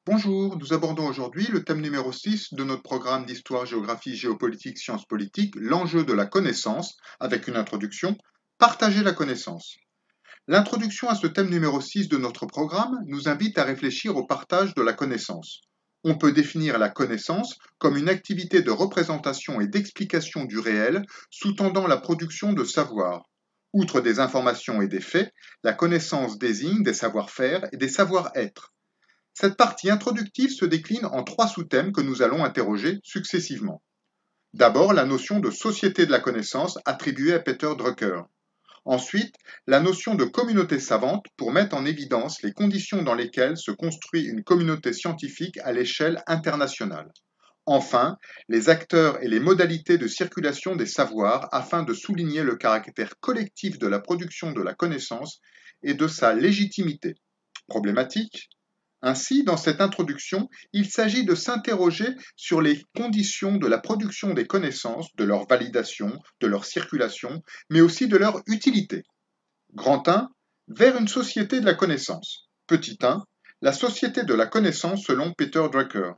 Bonjour, nous abordons aujourd'hui le thème numéro 6 de notre programme d'histoire, géographie, géopolitique, sciences politiques, l'enjeu de la connaissance, avec une introduction, partager la connaissance. L'introduction à ce thème numéro 6 de notre programme nous invite à réfléchir au partage de la connaissance. On peut définir la connaissance comme une activité de représentation et d'explication du réel sous-tendant la production de savoir. Outre des informations et des faits, la connaissance désigne des savoir-faire et des savoir-être. Cette partie introductive se décline en trois sous-thèmes que nous allons interroger successivement. D'abord, la notion de société de la connaissance attribuée à Peter Drucker. Ensuite, la notion de communauté savante pour mettre en évidence les conditions dans lesquelles se construit une communauté scientifique à l'échelle internationale. Enfin, les acteurs et les modalités de circulation des savoirs afin de souligner le caractère collectif de la production de la connaissance et de sa légitimité. Problématique. Ainsi, dans cette introduction, il s'agit de s'interroger sur les conditions de la production des connaissances, de leur validation, de leur circulation, mais aussi de leur utilité. Grand 1, vers une société de la connaissance. Petit 1, la société de la connaissance selon Peter Drucker.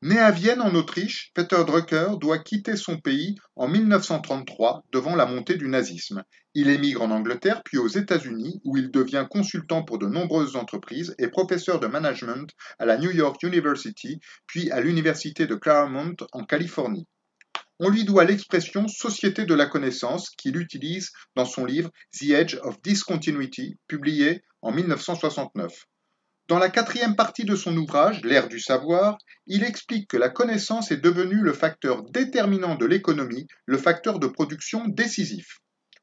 Né à Vienne en Autriche, Peter Drucker doit quitter son pays en 1933 devant la montée du nazisme. Il émigre en Angleterre puis aux États-Unis où il devient consultant pour de nombreuses entreprises et professeur de management à la New York University puis à l'université de Claremont en Californie. On lui doit l'expression société de la connaissance qu'il utilise dans son livre The Edge of Discontinuity, publié en 1969. Dans la quatrième partie de son ouvrage, L'ère du savoir, il explique que la connaissance est devenue le facteur déterminant de l'économie, le facteur de production décisif.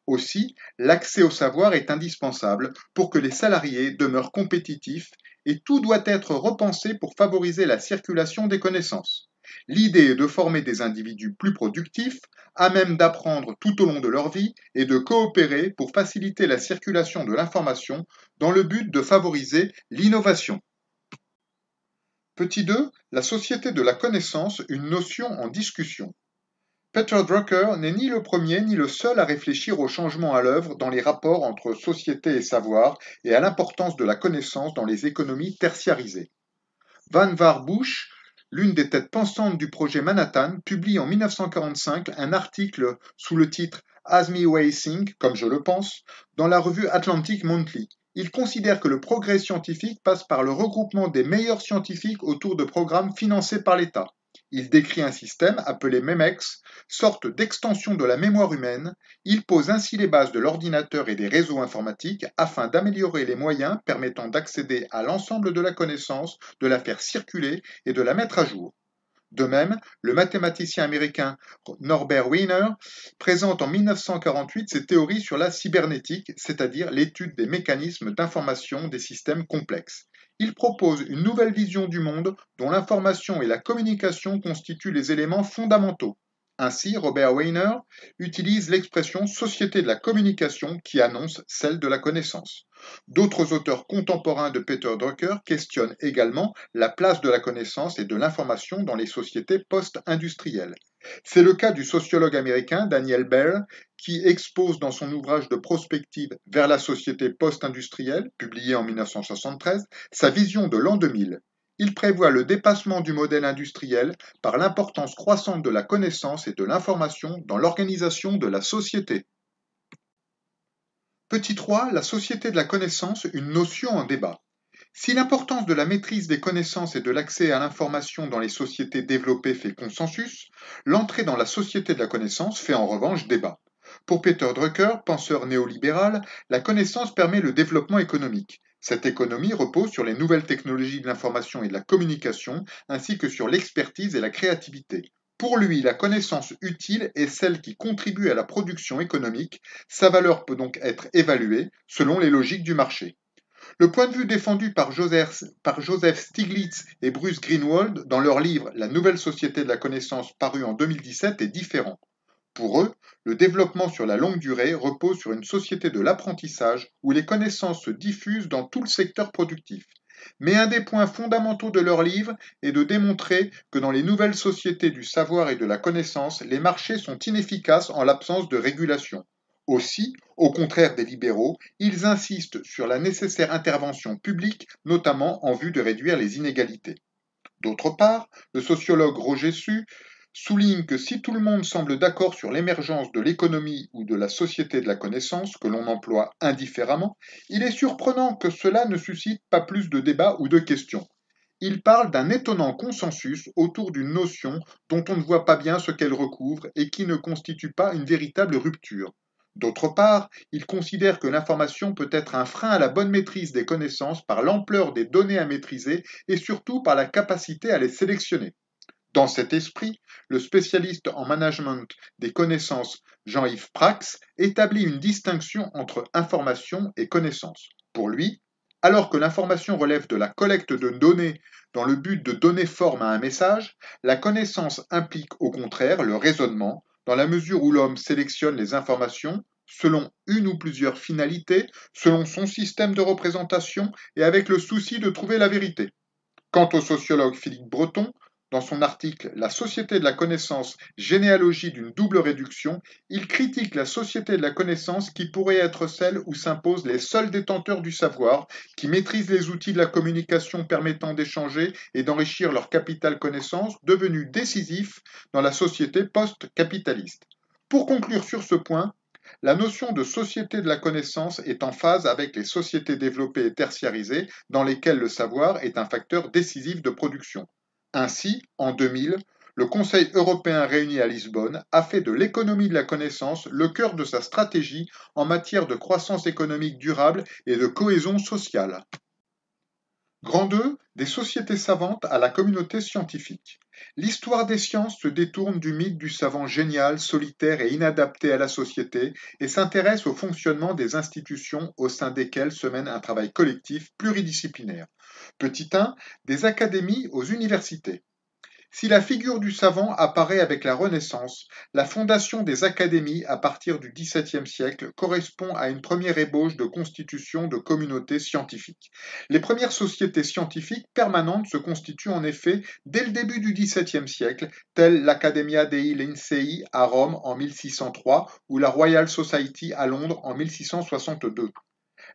Aussi, l'accès au savoir est indispensable pour que les salariés demeurent compétitifs et tout doit être repensé pour favoriser la circulation des connaissances. L'idée est de former des individus plus productifs, à même d'apprendre tout au long de leur vie et de coopérer pour faciliter la circulation de l'information dans le but de favoriser l'innovation. Petit 2. La société de la connaissance, une notion en discussion. Peter Drucker n'est ni le premier ni le seul à réfléchir aux changements à l'œuvre dans les rapports entre société et savoir et à l'importance de la connaissance dans les économies tertiarisées. Vannevar Bush, l'une des têtes pensantes du projet Manhattan, publie en 1945 un article sous le titre As Me Way Think, comme je le pense, dans la revue Atlantic Monthly. Il considère que le progrès scientifique passe par le regroupement des meilleurs scientifiques autour de programmes financés par l'État. Il décrit un système appelé MEMEX, sorte d'extension de la mémoire humaine. Il pose ainsi les bases de l'ordinateur et des réseaux informatiques afin d'améliorer les moyens permettant d'accéder à l'ensemble de la connaissance, de la faire circuler et de la mettre à jour. De même, le mathématicien américain Norbert Wiener présente en 1948 ses théories sur la cybernétique, c'est-à-dire l'étude des mécanismes d'information des systèmes complexes. Il propose une nouvelle vision du monde dont l'information et la communication constituent les éléments fondamentaux. Ainsi, Robert Wiener utilise l'expression société de la communication qui annonce celle de la connaissance. D'autres auteurs contemporains de Peter Drucker questionnent également la place de la connaissance et de l'information dans les sociétés post-industrielles. C'est le cas du sociologue américain Daniel Bell, qui expose dans son ouvrage de prospective vers la société post-industrielle, publié en 1973, sa vision de l'an 2000. Il prévoit le dépassement du modèle industriel par l'importance croissante de la connaissance et de l'information dans l'organisation de la société. Petit 3. La société de la connaissance, une notion en débat. Si l'importance de la maîtrise des connaissances et de l'accès à l'information dans les sociétés développées fait consensus, l'entrée dans la société de la connaissance fait en revanche débat. Pour Peter Drucker, penseur néolibéral, la connaissance permet le développement économique. Cette économie repose sur les nouvelles technologies de l'information et de la communication, ainsi que sur l'expertise et la créativité. Pour lui, la connaissance utile est celle qui contribue à la production économique. Sa valeur peut donc être évaluée selon les logiques du marché. Le point de vue défendu par Joseph Stiglitz et Bruce Greenwald dans leur livre La nouvelle société de la connaissance paru en 2017 est différent. Pour eux, le développement sur la longue durée repose sur une société de l'apprentissage où les connaissances se diffusent dans tout le secteur productif. Mais un des points fondamentaux de leur livre est de démontrer que dans les nouvelles sociétés du savoir et de la connaissance, les marchés sont inefficaces en l'absence de régulation. Aussi, au contraire des libéraux, ils insistent sur la nécessaire intervention publique, notamment en vue de réduire les inégalités. D'autre part, le sociologue Roger Su souligne que si tout le monde semble d'accord sur l'émergence de l'économie ou de la société de la connaissance, que l'on emploie indifféremment, il est surprenant que cela ne suscite pas plus de débats ou de questions. Il parle d'un étonnant consensus autour d'une notion dont on ne voit pas bien ce qu'elle recouvre et qui ne constitue pas une véritable rupture. D'autre part, il considère que l'information peut être un frein à la bonne maîtrise des connaissances par l'ampleur des données à maîtriser et surtout par la capacité à les sélectionner. Dans cet esprit, le spécialiste en management des connaissances Jean-Yves Prax établit une distinction entre information et connaissance. Pour lui, alors que l'information relève de la collecte de données dans le but de donner forme à un message, la connaissance implique au contraire le raisonnement, dans la mesure où l'homme sélectionne les informations selon une ou plusieurs finalités, selon son système de représentation et avec le souci de trouver la vérité. Quant au sociologue Philippe Breton, dans son article La société de la connaissance, généalogie d'une double réduction, il critique la société de la connaissance qui pourrait être celle où s'imposent les seuls détenteurs du savoir, qui maîtrisent les outils de la communication permettant d'échanger et d'enrichir leur capital connaissance, devenu décisif dans la société post-capitaliste. Pour conclure sur ce point, la notion de société de la connaissance est en phase avec les sociétés développées et tertiarisées dans lesquelles le savoir est un facteur décisif de production. Ainsi, en 2000, le Conseil européen réuni à Lisbonne a fait de l'économie de la connaissance le cœur de sa stratégie en matière de croissance économique durable et de cohésion sociale. Grand 2, des sociétés savantes à la communauté scientifique. L'histoire des sciences se détourne du mythe du savant génial, solitaire et inadapté à la société et s'intéresse au fonctionnement des institutions au sein desquelles se mène un travail collectif pluridisciplinaire. Petit 1, des académies aux universités. Si la figure du savant apparaît avec la Renaissance, la fondation des académies à partir du XVIIe siècle correspond à une première ébauche de constitution de communautés scientifiques. Les premières sociétés scientifiques permanentes se constituent en effet dès le début du XVIIe siècle, telles l'Accademia dei Lincei à Rome en 1603 ou la Royal Society à Londres en 1662.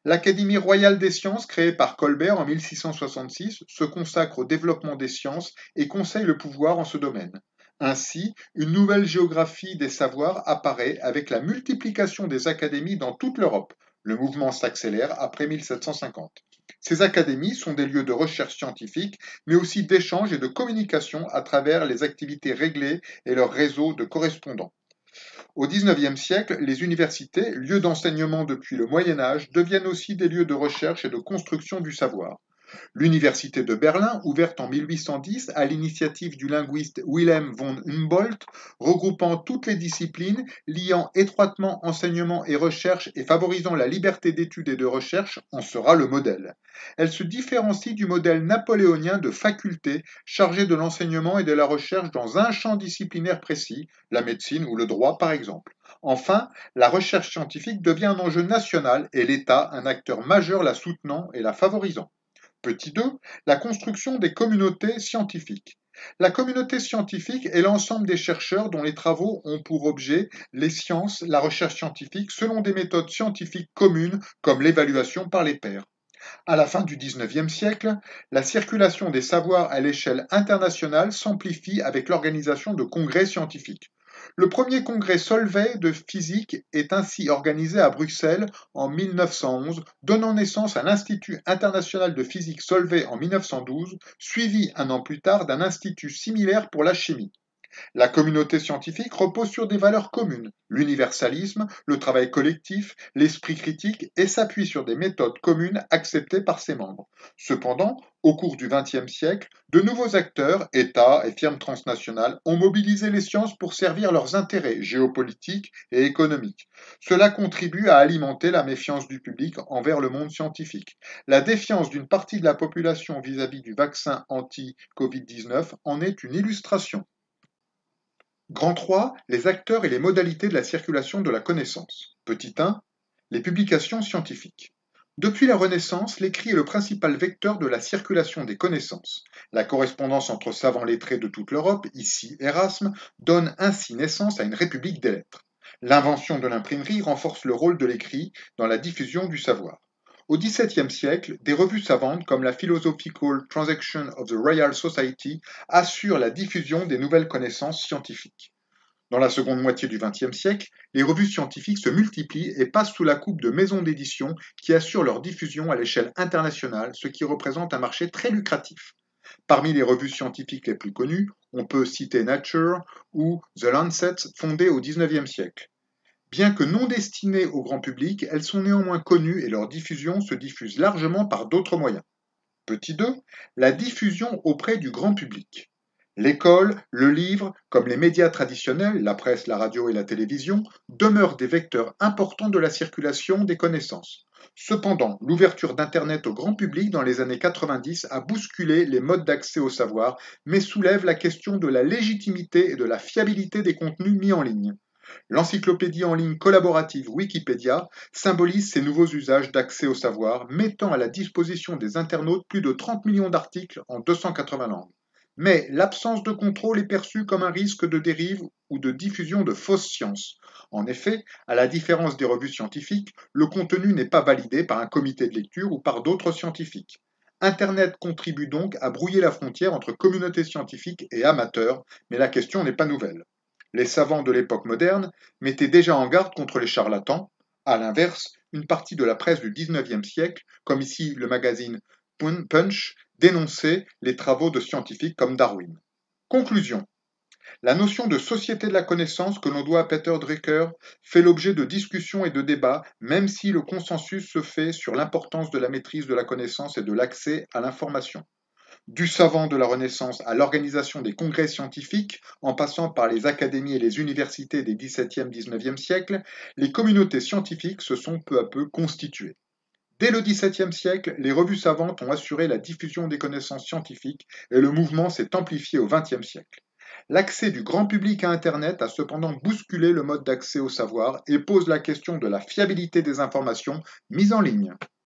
L'Académie royale des sciences, créée par Colbert en 1666, se consacre au développement des sciences et conseille le pouvoir en ce domaine. Ainsi, une nouvelle géographie des savoirs apparaît avec la multiplication des académies dans toute l'Europe. Le mouvement s'accélère après 1750. Ces académies sont des lieux de recherche scientifique, mais aussi d'échange et de communication à travers les activités réglées et leurs réseaux de correspondants. Au XIXe siècle, les universités, lieux d'enseignement depuis le Moyen Âge, deviennent aussi des lieux de recherche et de construction du savoir. L'université de Berlin, ouverte en 1810 à l'initiative du linguiste Wilhelm von Humboldt, regroupant toutes les disciplines, liant étroitement enseignement et recherche et favorisant la liberté d'études et de recherche, en sera le modèle. Elle se différencie du modèle napoléonien de faculté chargée de l'enseignement et de la recherche dans un champ disciplinaire précis, la médecine ou le droit par exemple. Enfin, la recherche scientifique devient un enjeu national et l'État un acteur majeur la soutenant et la favorisant. Petit 2, la construction des communautés scientifiques. La communauté scientifique est l'ensemble des chercheurs dont les travaux ont pour objet les sciences, la recherche scientifique, selon des méthodes scientifiques communes comme l'évaluation par les pairs. À la fin du XIXe siècle, la circulation des savoirs à l'échelle internationale s'amplifie avec l'organisation de congrès scientifiques. Le premier congrès Solvay de physique est ainsi organisé à Bruxelles en 1911, donnant naissance à l'Institut international de physique Solvay en 1912, suivi un an plus tard d'un institut similaire pour la chimie. La communauté scientifique repose sur des valeurs communes, l'universalisme, le travail collectif, l'esprit critique et s'appuie sur des méthodes communes acceptées par ses membres. Cependant, au cours du XXe siècle, de nouveaux acteurs, États et firmes transnationales, ont mobilisé les sciences pour servir leurs intérêts géopolitiques et économiques. Cela contribue à alimenter la méfiance du public envers le monde scientifique. La défiance d'une partie de la population vis-à-vis du vaccin anti-Covid-19 en est une illustration. Grand 3, les acteurs et les modalités de la circulation de la connaissance. Petit 1, les publications scientifiques. Depuis la Renaissance, l'écrit est le principal vecteur de la circulation des connaissances. La correspondance entre savants lettrés de toute l'Europe, ici Erasme, donne ainsi naissance à une république des lettres. L'invention de l'imprimerie renforce le rôle de l'écrit dans la diffusion du savoir. Au XVIIe siècle, des revues savantes comme la Philosophical Transaction of the Royal Society assurent la diffusion des nouvelles connaissances scientifiques. Dans la seconde moitié du XXe siècle, les revues scientifiques se multiplient et passent sous la coupe de maisons d'édition qui assurent leur diffusion à l'échelle internationale, ce qui représente un marché très lucratif. Parmi les revues scientifiques les plus connues, on peut citer Nature ou The Lancet, fondées au XIXe siècle. Bien que non destinées au grand public, elles sont néanmoins connues et leur diffusion se diffuse largement par d'autres moyens. Petit 2, la diffusion auprès du grand public. L'école, le livre, comme les médias traditionnels, la presse, la radio et la télévision, demeurent des vecteurs importants de la circulation des connaissances. Cependant, l'ouverture d'Internet au grand public dans les années 90 a bousculé les modes d'accès au savoir, mais soulève la question de la légitimité et de la fiabilité des contenus mis en ligne. L'encyclopédie en ligne collaborative Wikipédia symbolise ces nouveaux usages d'accès au savoir, mettant à la disposition des internautes plus de 30 millions d'articles en 280 langues. Mais l'absence de contrôle est perçue comme un risque de dérive ou de diffusion de fausses sciences. En effet, à la différence des revues scientifiques, le contenu n'est pas validé par un comité de lecture ou par d'autres scientifiques. Internet contribue donc à brouiller la frontière entre communauté scientifique et amateurs, mais la question n'est pas nouvelle. Les savants de l'époque moderne mettaient déjà en garde contre les charlatans. À l'inverse, une partie de la presse du XIXe siècle, comme ici le magazine Punch, dénonçait les travaux de scientifiques comme Darwin. Conclusion. La notion de société de la connaissance que l'on doit à Peter Drucker fait l'objet de discussions et de débats, même si le consensus se fait sur l'importance de la maîtrise de la connaissance et de l'accès à l'information. Du savant de la Renaissance à l'organisation des congrès scientifiques, en passant par les académies et les universités des XVIIe-XIXe siècles, les communautés scientifiques se sont peu à peu constituées. Dès le XVIIe siècle, les revues savantes ont assuré la diffusion des connaissances scientifiques et le mouvement s'est amplifié au XXe siècle. L'accès du grand public à Internet a cependant bousculé le mode d'accès au savoir et pose la question de la fiabilité des informations mises en ligne.